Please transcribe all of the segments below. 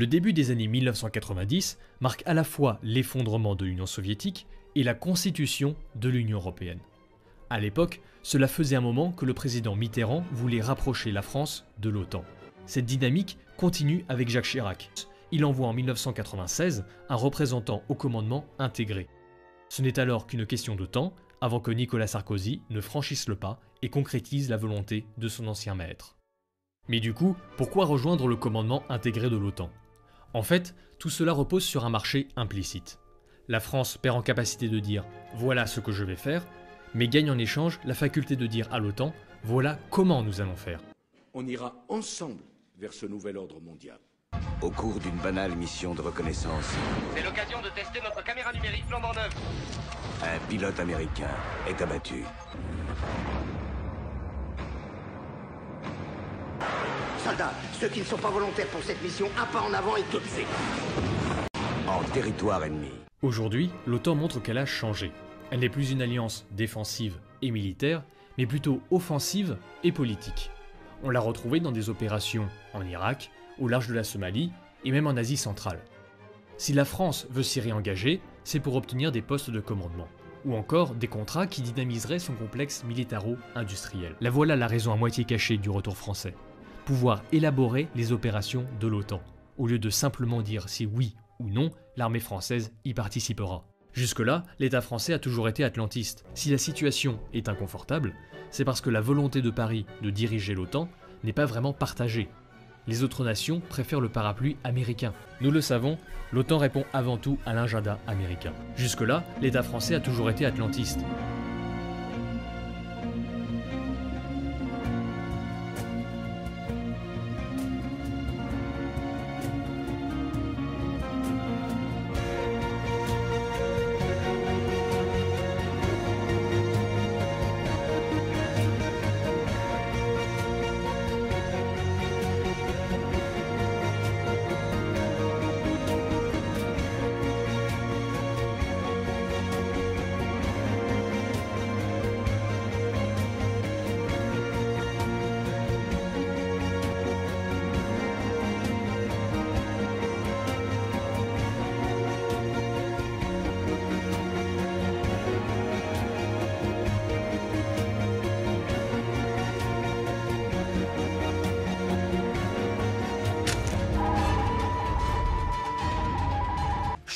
Le début des années 1990 marque à la fois l'effondrement de l'Union soviétique et la constitution de l'Union européenne. À l'époque, cela faisait un moment que le président Mitterrand voulait rapprocher la France de l'OTAN. Cette dynamique continue avec Jacques Chirac. Il envoie en 1996 un représentant au commandement intégré. Ce n'est alors qu'une question de temps avant que Nicolas Sarkozy ne franchisse le pas et concrétise la volonté de son ancien maître. Mais du coup, pourquoi rejoindre le commandement intégré de l'OTAN ? En fait, tout cela repose sur un marché implicite. La France perd en capacité de dire « voilà ce que je vais faire », mais gagne en échange la faculté de dire à l'OTAN « voilà comment nous allons faire ». On ira ensemble vers ce nouvel ordre mondial. Au cours d'une banale mission de reconnaissance, c'est l'occasion de tester notre caméra numérique flambant neuve. un pilote américain est abattu. Soldats, ceux qui ne sont pas volontaires pour cette mission, un pas en avant et tout de suite. En territoire ennemi. Aujourd'hui, l'OTAN montre qu'elle a changé. Elle n'est plus une alliance défensive et militaire, mais plutôt offensive et politique. On l'a retrouvée dans des opérations en Irak, au large de la Somalie et même en Asie centrale. Si la France veut s'y réengager, c'est pour obtenir des postes de commandement, ou encore des contrats qui dynamiseraient son complexe militaro-industriel. La voilà la raison à moitié cachée du retour français. Pouvoir élaborer les opérations de l'OTAN, au lieu de simplement dire si oui ou non l'armée française y participera. Jusque-là, l'État français a toujours été atlantiste. Si la situation est inconfortable, c'est parce que la volonté de Paris de diriger l'OTAN n'est pas vraiment partagée. Les autres nations préfèrent le parapluie américain. Nous le savons, l'OTAN répond avant tout à l'agenda américain. Jusque-là, l'État français a toujours été atlantiste.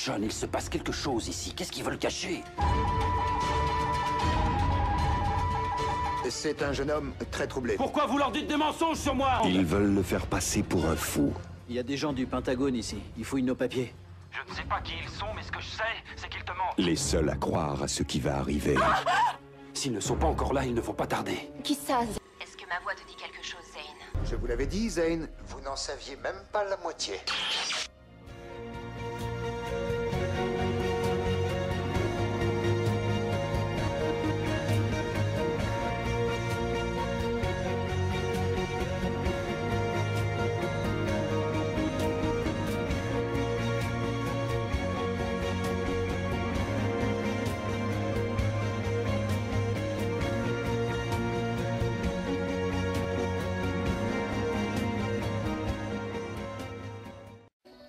John, il se passe quelque chose ici. Qu'est-ce qu'ils veulent cacher? C'est un jeune homme très troublé. Pourquoi vous leur dites des mensonges sur moi? Ils veulent le faire passer pour un fou. Il y a des gens du Pentagone ici. Ils fouillent nos papiers. Je ne sais pas qui ils sont, mais ce que je sais, c'est qu'ils te mentent. Les seuls à croire à ce qui va arriver. S'ils ne sont pas encore là, ils ne vont pas tarder. Qui ça? Est-ce que ma voix te dit quelque chose, Zane? Je vous l'avais dit, Zane, vous n'en saviez même pas la moitié.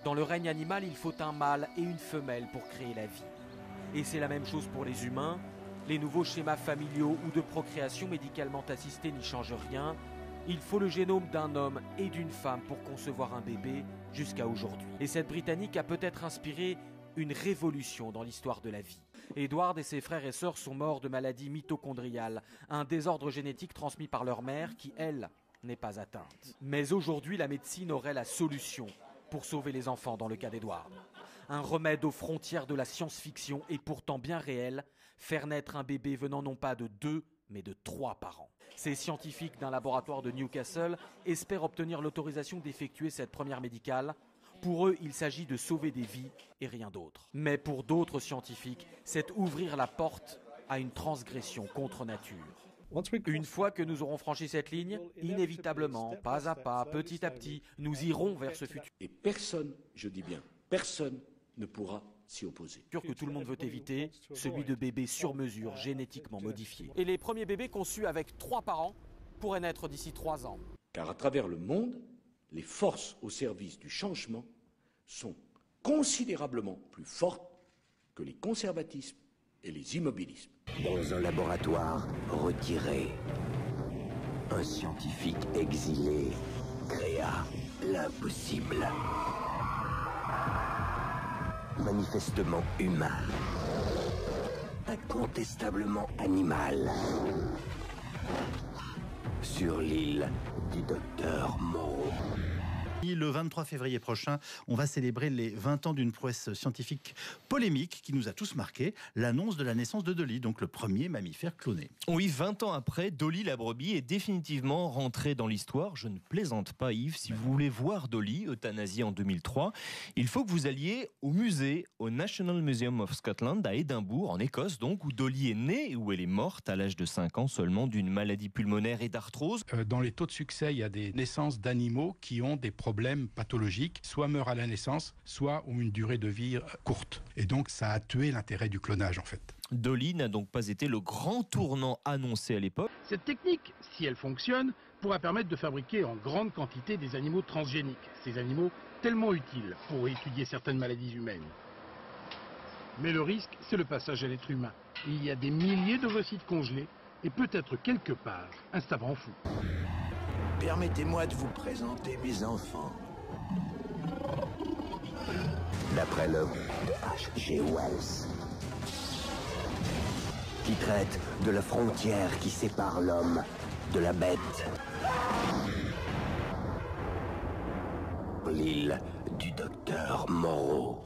Dans le règne animal, il faut un mâle et une femelle pour créer la vie. Et c'est la même chose pour les humains. Les nouveaux schémas familiaux ou de procréation médicalement assistée n'y changent rien. Il faut le génome d'un homme et d'une femme pour concevoir un bébé jusqu'à aujourd'hui. Et cette Britannique a peut-être inspiré une révolution dans l'histoire de la vie. Edward et ses frères et sœurs sont morts de maladie mitochondriale, un désordre génétique transmis par leur mère qui, elle, n'est pas atteinte. Mais aujourd'hui, la médecine aurait la solution pour sauver les enfants dans le cas d'Edward. Un remède aux frontières de la science-fiction et pourtant bien réel, faire naître un bébé venant non pas de 2, mais de 3 parents. Ces scientifiques d'un laboratoire de Newcastle espèrent obtenir l'autorisation d'effectuer cette première médicale. Pour eux, il s'agit de sauver des vies et rien d'autre. Mais pour d'autres scientifiques, c'est ouvrir la porte à une transgression contre nature. Une fois que nous aurons franchi cette ligne, inévitablement, pas à pas, petit à petit, nous irons vers ce futur. Et personne, je dis bien, personne ne pourra s'y opposer. Que tout le monde veut éviter, celui de bébés sur mesure, génétiquement modifiés. Et les premiers bébés conçus avec 3 parents pourraient naître d'ici 3 ans. Car à travers le monde, les forces au service du changement sont considérablement plus fortes que les conservatismes et les immobilismes. Dans un laboratoire retiré, un scientifique exilé créa l'impossible. Manifestement humain, incontestablement animal. Sur l'île du docteur Moreau. Le 23 février prochain, on va célébrer les 20 ans d'une prouesse scientifique polémique qui nous a tous marqués, l'annonce de la naissance de Dolly, donc le premier mammifère cloné. Oui, 20 ans après, Dolly la brebis est définitivement rentrée dans l'histoire. Je ne plaisante pas, Yves. Si vous voulez voir Dolly, euthanasiée en 2003, il faut que vous alliez au musée, au National Museum of Scotland, à Édimbourg, en Écosse, donc, où Dolly est née et où elle est morte à l'âge de 5 ans seulement d'une maladie pulmonaire et d'arthrose. Dans les taux de succès, il y a des naissances d'animaux qui ont des problèmes pathologiques, soit meurent à la naissance, soit ont une durée de vie courte. Et donc ça a tué l'intérêt du clonage en fait. Dolly n'a donc pas été le grand tournant annoncé à l'époque. Cette technique, si elle fonctionne, pourra permettre de fabriquer en grande quantité des animaux transgéniques, ces animaux tellement utiles pour étudier certaines maladies humaines. Mais le risque, c'est le passage à l'être humain. Il y a des milliers d'ovocytes congelés et peut-être quelque part un savant fou. Permettez-moi de vous présenter mes enfants. D'après l'œuvre de H.G. Wells, qui traite de la frontière qui sépare l'homme de la bête. L'île du docteur Moreau.